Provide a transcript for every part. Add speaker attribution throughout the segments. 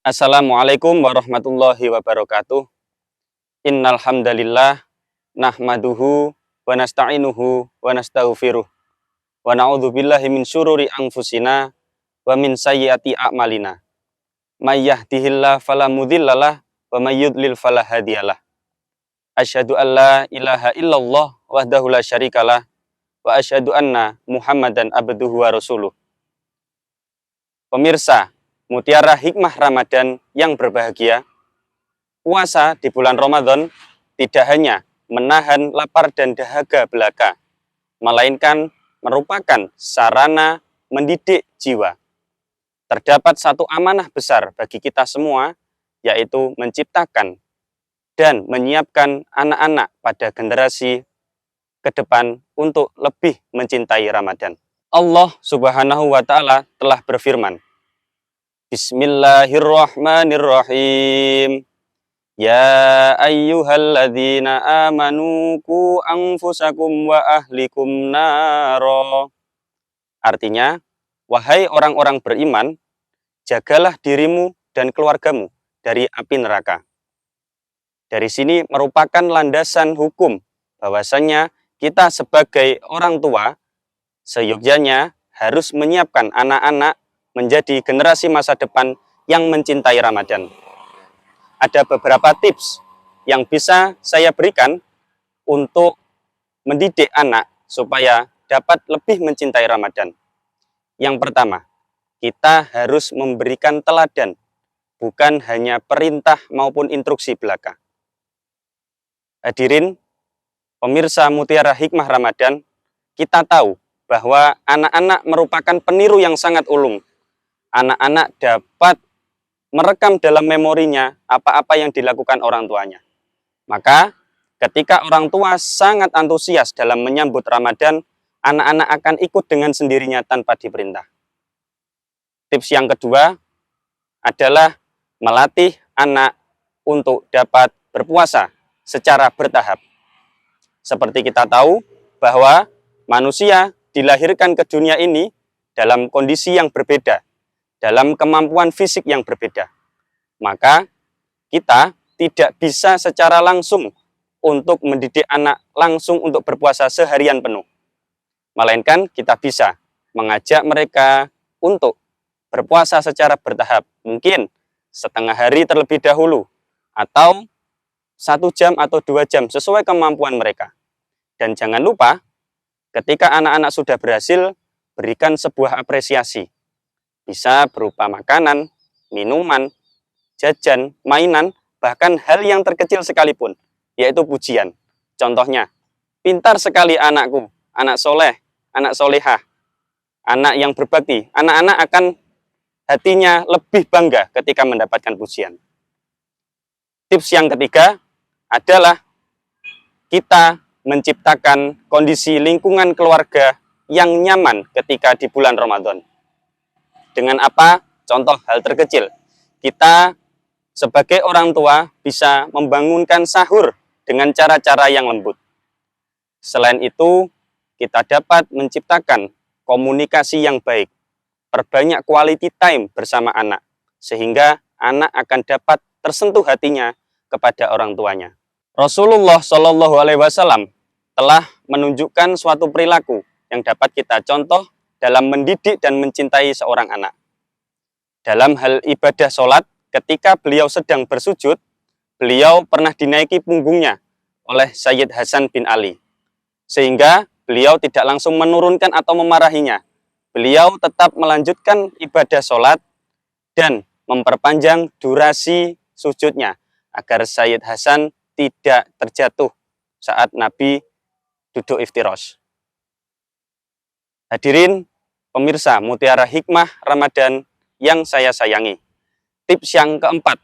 Speaker 1: Assalamualaikum warahmatullahi wabarakatuh. Innal hamdalillah nahmaduhu wa nasta'inuhu wa nastaghfiruh wa na'udzu billahi min syururi anfusina wa min sayyiati a'malina. May yahdihillahu fala mudhillalah wa may yudlil fala hadiyalah. Asyhadu an la ilaha illallah wahdahu la syarikalah wa asyhadu anna Muhammadan abduhu wa rasuluh. Pemirsa, Mutiara Hikmah Ramadan yang berbahagia, puasa di bulan Ramadan tidak hanya menahan lapar dan dahaga belaka, melainkan merupakan sarana mendidik jiwa. Terdapat satu amanah besar bagi kita semua, yaitu menciptakan dan menyiapkan anak-anak pada generasi ke depan untuk lebih mencintai Ramadan. Allah Subhanahu wa Ta'ala telah berfirman, Bismillahirrahmanirrahim. Ya ayyuhalladzina amanu qu anfusakum wa ahlikum naro. Artinya, wahai orang-orang beriman, jagalah dirimu dan keluargamu dari api neraka. Dari sini merupakan landasan hukum bahwasannya kita sebagai orang tua seyogyanya harus menyiapkan anak-anak menjadi generasi masa depan yang mencintai Ramadan. Ada beberapa tips yang bisa saya berikan untuk mendidik anak supaya dapat lebih mencintai Ramadan. Yang pertama, kita harus memberikan teladan, bukan hanya perintah maupun instruksi belaka. Hadirin, pemirsa Mutiara Hikmah Ramadan, kita tahu bahwa anak-anak merupakan peniru yang sangat ulung. Anak-anak dapat merekam dalam memorinya apa-apa yang dilakukan orang tuanya. Maka, ketika orang tua sangat antusias dalam menyambut Ramadan, anak-anak akan ikut dengan sendirinya tanpa diperintah. Tips yang kedua adalah melatih anak untuk dapat berpuasa secara bertahap. Seperti kita tahu bahwa manusia dilahirkan ke dunia ini dalam kondisi yang berbeda, dalam kemampuan fisik yang berbeda. Maka kita tidak bisa secara langsung untuk mendidik anak langsung untuk berpuasa seharian penuh. Melainkan kita bisa mengajak mereka untuk berpuasa secara bertahap. Mungkin setengah hari terlebih dahulu, atau 1 jam atau 2 jam sesuai kemampuan mereka. Dan jangan lupa, ketika anak-anak sudah berhasil, berikan sebuah apresiasi. Bisa berupa makanan, minuman, jajan, mainan, bahkan hal yang terkecil sekalipun, yaitu pujian. Contohnya, pintar sekali anakku, anak soleh, anak solehah, anak yang berbakti. Anak-anak akan hatinya lebih bangga ketika mendapatkan pujian. Tips yang ketiga adalah kita menciptakan kondisi lingkungan keluarga yang nyaman ketika di bulan Ramadan. Dengan apa? Contoh hal terkecil. Kita sebagai orang tua bisa membangunkan sahur dengan cara-cara yang lembut. Selain itu, kita dapat menciptakan komunikasi yang baik. Perbanyak quality time bersama anak, sehingga anak akan dapat tersentuh hatinya kepada orang tuanya. Rasulullah Shallallahu Alaihi Wasallam telah menunjukkan suatu perilaku yang dapat kita contoh dalam mendidik dan mencintai seorang anak. Dalam hal ibadah sholat, ketika beliau sedang bersujud, beliau pernah dinaiki punggungnya oleh Sayyid Hasan bin Ali. Sehingga beliau tidak langsung menurunkan atau memarahinya. Beliau tetap melanjutkan ibadah sholat dan memperpanjang durasi sujudnya, agar Sayyid Hasan tidak terjatuh saat Nabi duduk iftirosh. Hadirin pemirsa Mutiara Hikmah Ramadan yang saya sayangi. Tips yang keempat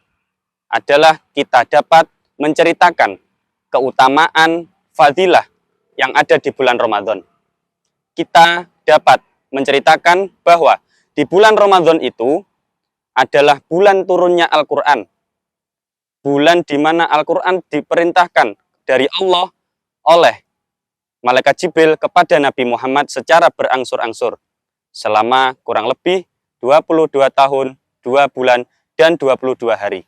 Speaker 1: adalah kita dapat menceritakan keutamaan fadilah yang ada di bulan Ramadan. Kita dapat menceritakan bahwa di bulan Ramadan itu adalah bulan turunnya Al-Quran. Bulan di mana Al-Quran diperintahkan dari Allah oleh Malaikat Jibril kepada Nabi Muhammad secara berangsur-angsur selama kurang lebih 22 tahun, 2 bulan, dan 22 hari.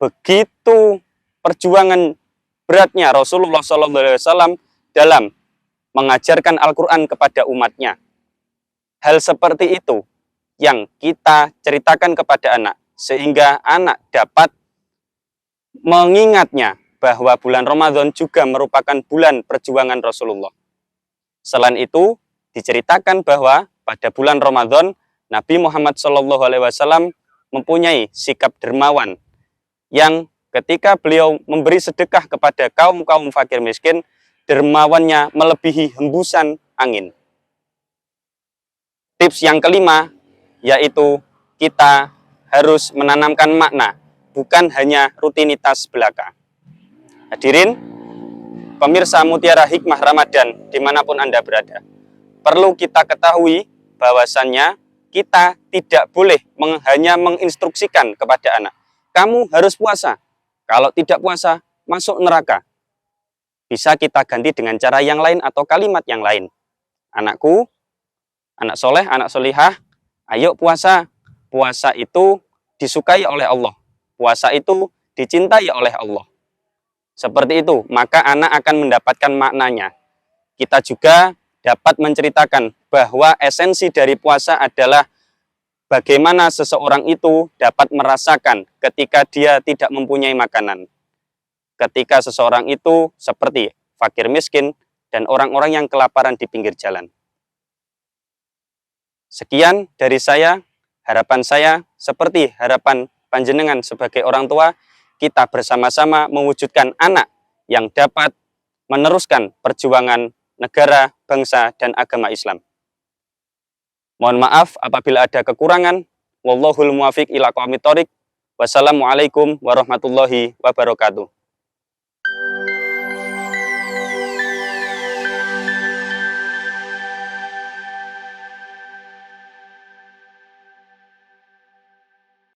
Speaker 1: Begitu perjuangan beratnya Rasulullah SAW dalam mengajarkan Al-Quran kepada umatnya. Hal seperti itu yang kita ceritakan kepada anak, sehingga anak dapat mengingatnya bahwa bulan Ramadan juga merupakan bulan perjuangan Rasulullah. Selain itu, diceritakan bahwa pada bulan Ramadan, Nabi Muhammad SAW mempunyai sikap dermawan, yang ketika beliau memberi sedekah kepada kaum-kaum fakir miskin, dermawannya melebihi hembusan angin. Tips yang kelima, yaitu kita harus menanamkan makna, bukan hanya rutinitas belaka. Hadirin, pemirsa Mutiara Hikmah Ramadan dimanapun Anda berada, perlu kita ketahui bahwasannya kita tidak boleh hanya menginstruksikan kepada anak, kamu harus puasa, kalau tidak puasa, masuk neraka. Bisa kita ganti dengan cara yang lain atau kalimat yang lain. Anakku, anak soleh, anak solihah, ayo puasa. Puasa itu disukai oleh Allah. Puasa itu dicintai oleh Allah. Seperti itu, maka anak akan mendapatkan maknanya. Kita juga dapat menceritakan bahwa esensi dari puasa adalah bagaimana seseorang itu dapat merasakan ketika dia tidak mempunyai makanan. Ketika seseorang itu seperti fakir miskin dan orang-orang yang kelaparan di pinggir jalan. Sekian dari saya, harapan saya seperti harapan panjenengan sebagai orang tua, kita bersama-sama mewujudkan anak yang dapat meneruskan perjuangan negara, bangsa, dan agama Islam. Mohon maaf apabila ada kekurangan. Wallahul muwafiq ila aqwamit thoriq. Wassalamualaikum warahmatullahi wabarakatuh.